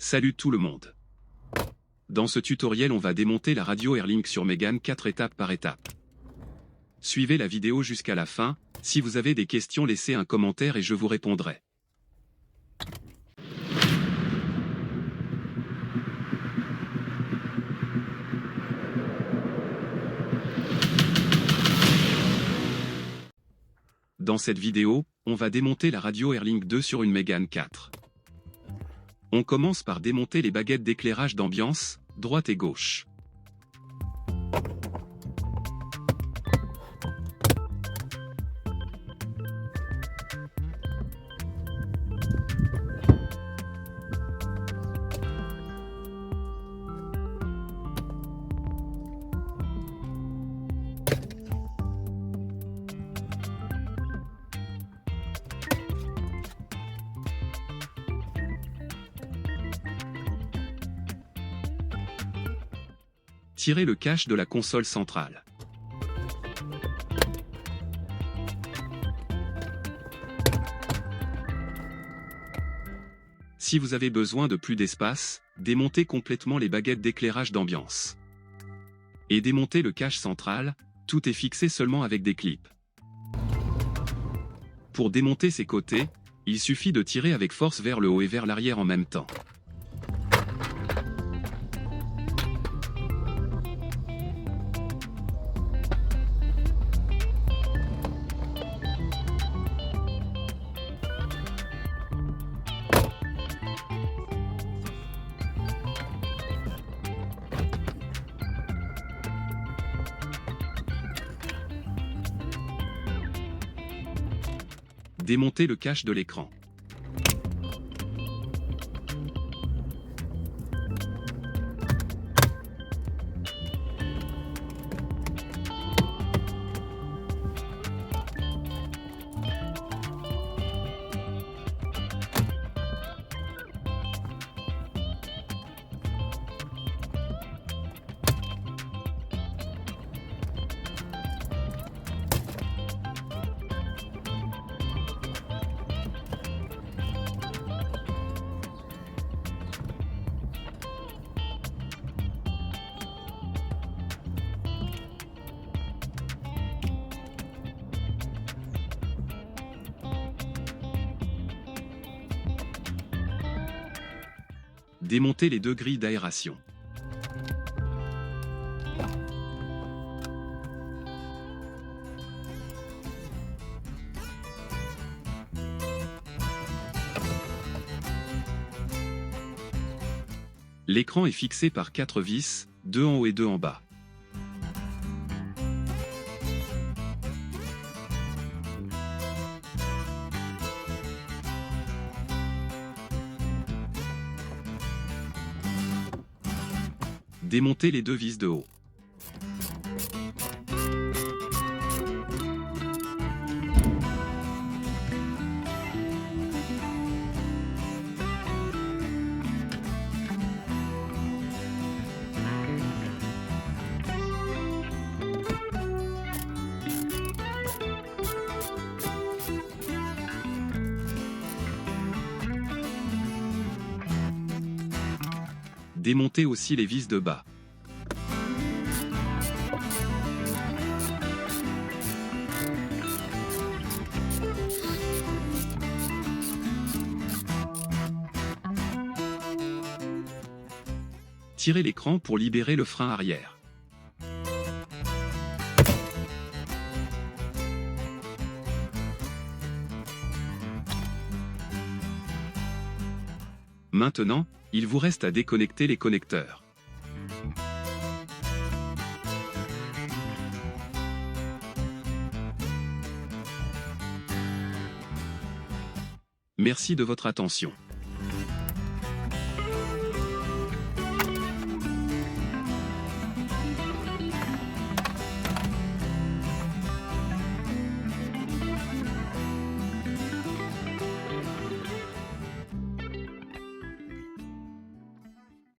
Salut tout le monde. Dans ce tutoriel on va démonter la radio Airlink sur Mégane 4 étape par étape. Suivez la vidéo jusqu'à la fin, si vous avez des questions laissez un commentaire et je vous répondrai. Dans cette vidéo, on va démonter la radio Airlink 2 sur une Mégane 4. On commence par démonter les baguettes d'éclairage d'ambiance, droite et gauche. Tirez le cache de la console centrale. Si vous avez besoin de plus d'espace, démontez complètement les baguettes d'éclairage d'ambiance. Et démontez le cache central, tout est fixé seulement avec des clips. Pour démonter ces côtés, il suffit de tirer avec force vers le haut et vers l'arrière en même temps. Démontez le cache de l'écran. Démontez les deux grilles d'aération. L'écran est fixé par 4 vis, 2 en haut et 2 en bas. Démontez les deux vis de haut. Démontez aussi les vis de bas. Tirez l'écran pour libérer le frein arrière. Maintenant, il vous reste à déconnecter les connecteurs. Merci de votre attention.